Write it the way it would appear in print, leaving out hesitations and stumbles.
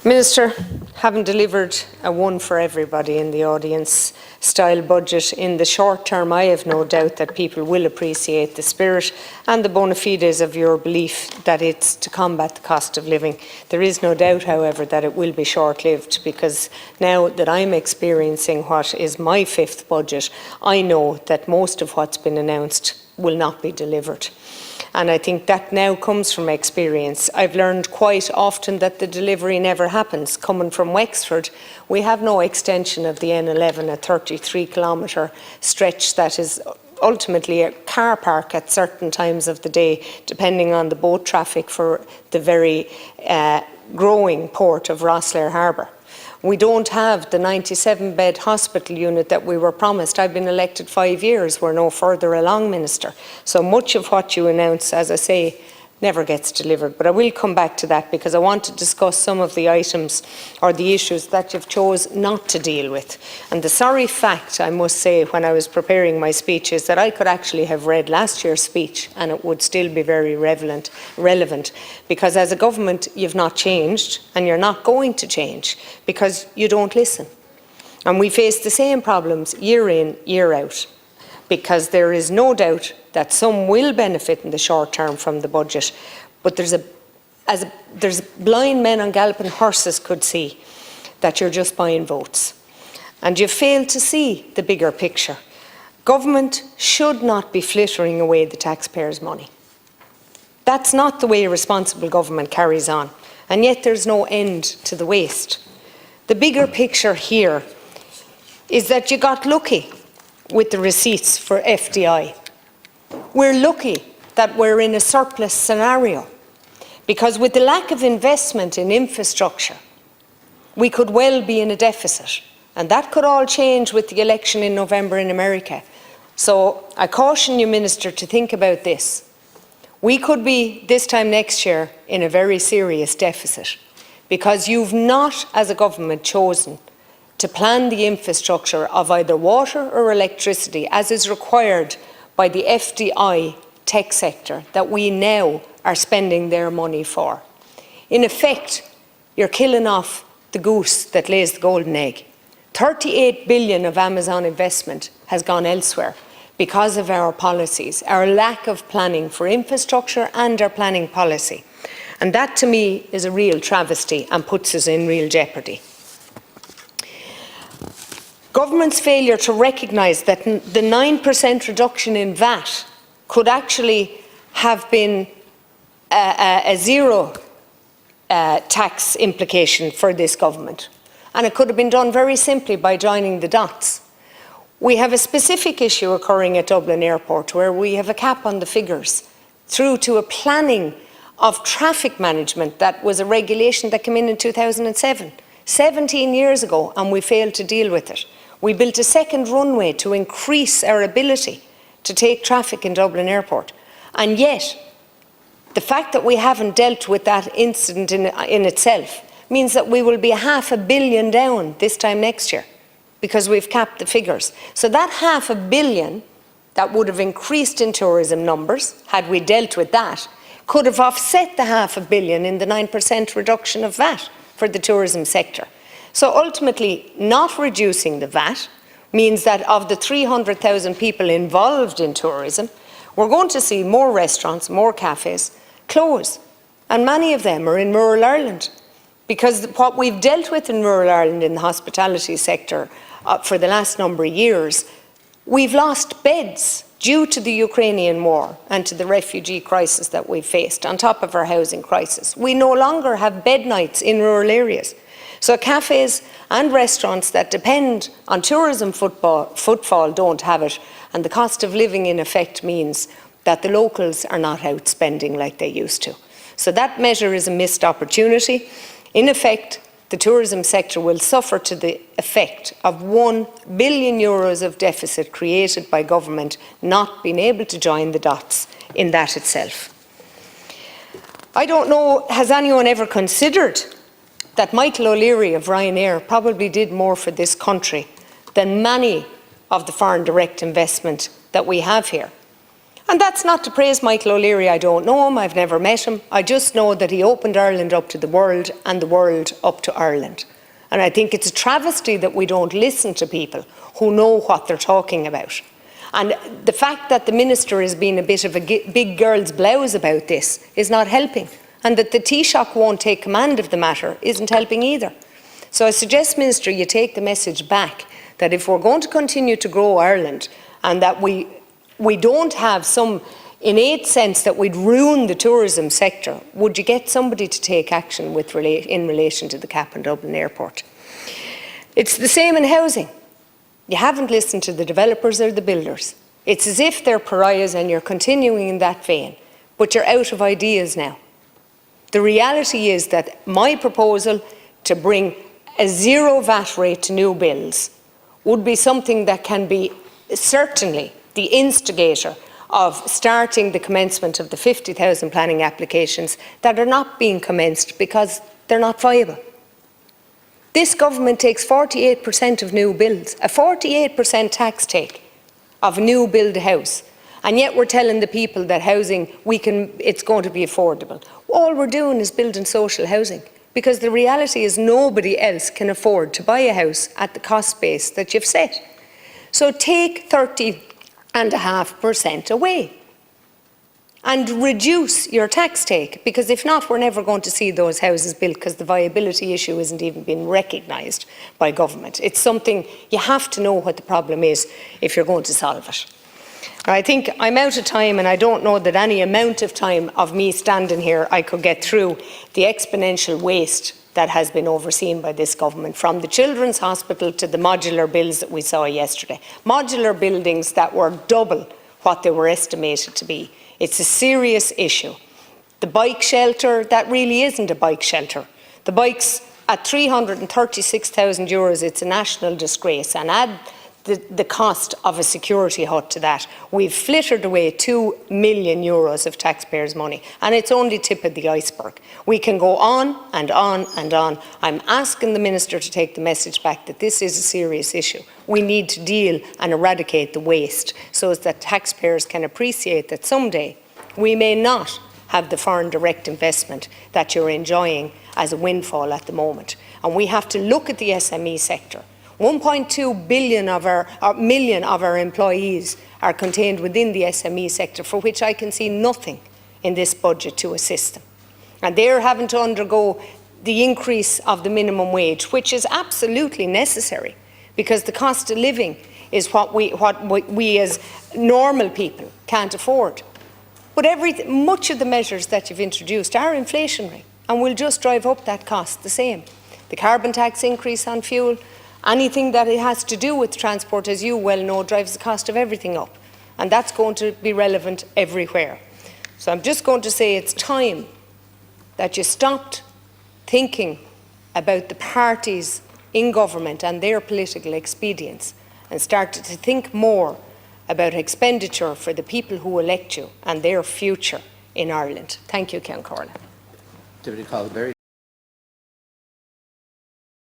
Minister, having delivered a one for everybody in the audience style budget in the short term, I have no doubt that people will appreciate the spirit and the bona fides of your belief that it's to combat the cost of living. There is no doubt, however, that it will be short-lived, because now that I'm experiencing what is my fifth budget, I know that most of what's been announced will not be delivered. And I think that now comes from experience. I've learned quite often that the delivery never happens. Coming from Wexford, we have no extension of the N11, a 33-kilometre stretch that is ultimately a car park at certain times of the day, depending on the boat traffic for the very growing port of Rosslare Harbour. We don't have the 97-bed hospital unit that we were promised. I've been elected 5 years. We're no further along, Minister. So much of what you announce, as I say, never gets delivered. But I will come back to that, because I want to discuss some of the items or the issues that you've chose not to deal with. And the sorry fact, I must say, when I was preparing my speech, is that I could actually have read last year's speech and it would still be very relevant, because as a government you've not changed, and you're not going to change, because you don't listen. And we face the same problems year in, year out, because there is no doubt that some will benefit in the short term from the budget, but there's blind men on galloping horses could see that you're just buying votes. And you fail to see the bigger picture. Government should not be flittering away the taxpayers' money. That's not the way responsible government carries on, and yet there's no end to the waste. The bigger picture here is that you got lucky with the receipts for FDI. We're lucky that we're in a surplus scenario, because with the lack of investment in infrastructure, we could well be in a deficit, and that could all change with the election in November in America. So I caution you, Minister, to think about this. We could be, this time next year, in a very serious deficit, because you've not, as a government, chosen to plan the infrastructure of either water or electricity as is required by the FDI tech sector that we now are spending their money for. In effect, you're killing off the goose that lays the golden egg. 38 billion of Amazon investment has gone elsewhere because of our policies, our lack of planning for infrastructure and our planning policy. And that, to me, is a real travesty and puts us in real jeopardy. Government's failure to recognise that the 9% reduction in VAT could actually have been a zero tax implication for this government. And it could have been done very simply by joining the dots. We have a specific issue occurring at Dublin Airport where we have a cap on the figures through to a planning of traffic management that was a regulation that came in 2007, 17 years ago, and we failed to deal with it. We built a second runway to increase our ability to take traffic in Dublin Airport. And yet, the fact that we haven't dealt with that incident in itself means that we will be $500 million down this time next year, because we've capped the figures. So that $500 million that would have increased in tourism numbers, had we dealt with that, could have offset the $500 million in the 9% reduction of VAT for the tourism sector. So ultimately, not reducing the VAT means that of the 300,000 people involved in tourism, we're going to see more restaurants, more cafes close. And many of them are in rural Ireland, because what we've dealt with in rural Ireland in the hospitality sector for the last number of years, we've lost beds due to the Ukrainian war and to the refugee crisis that we've faced, on top of our housing crisis. We no longer have bed nights in rural areas. So cafes and restaurants that depend on tourism footfall don't have it, and the cost of living in effect means that the locals are not out spending like they used to. So that measure is a missed opportunity. In effect, the tourism sector will suffer to the effect of €1 billion of deficit created by government not being able to join the dots in that itself. I don't know, has anyone ever considered that Michael O'Leary of Ryanair probably did more for this country than many of the foreign direct investment that we have here? And that's not to praise Michael O'Leary. I don't know him, I've never met him. I just know that he opened Ireland up to the world and the world up to Ireland. And I think it's a travesty that we don't listen to people who know what they're talking about. And the fact that the Minister is being a bit of a big girl's blouse about this is not helping. And that the Taoiseach won't take command of the matter isn't helping either. So I suggest, Minister, you take the message back that if we're going to continue to grow Ireland and that we don't have some innate sense that we'd ruin the tourism sector, would you get somebody to take action in relation to the cap in Dublin Airport? It's the same in housing. You haven't listened to the developers or the builders. It's as if they're pariahs and you're continuing in that vein, but you're out of ideas now. The reality is that my proposal to bring a zero VAT rate to new builds would be something that can be certainly the instigator of starting the commencement of the 50,000 planning applications that are not being commenced because they're not viable. This government takes 48% of new builds, a 48% tax take of a new build house, and yet we're telling the people that housing, it's going to be affordable. All we're doing is building social housing, because the reality is nobody else can afford to buy a house at the cost base that you've set. So take 30.5% away and reduce your tax take, because if not, we're never going to see those houses built, because the viability issue isn't even being recognised by government. It's something you have to know what the problem is if you're going to solve it. I think I'm out of time, and I don't know that any amount of time of me standing here I could get through the exponential waste that has been overseen by this government, from the Children's Hospital to the modular builds that we saw yesterday. Modular buildings that were double what they were estimated to be. It's a serious issue. The bike shelter, that really isn't a bike shelter. The bikes at €336,000, it's a national disgrace, and add the cost of a security hut to that, we've flittered away €2 million of taxpayers' money, and it's only tip of the iceberg. We can go on and on and on. I'm asking the Minister to take the message back that this is a serious issue. We need to deal and eradicate the waste so that taxpayers can appreciate that someday we may not have the foreign direct investment that you're enjoying as a windfall at the moment. And we have to look at the SME sector. 1.2 million of our employees are contained within the SME sector, for which I can see nothing in this budget to assist them. And they're having to undergo the increase of the minimum wage, which is absolutely necessary, because the cost of living is what we as normal people can't afford. But much of the measures that you've introduced are inflationary and will just drive up that cost the same. The carbon tax increase on fuel, anything that it has to do with transport, as you well know, drives the cost of everything up. And that's going to be relevant everywhere. So I'm just going to say it's time that you stopped thinking about the parties in government and their political expedience and started to think more about expenditure for the people who elect you and their future in Ireland. Thank you, Ceann Comhairle.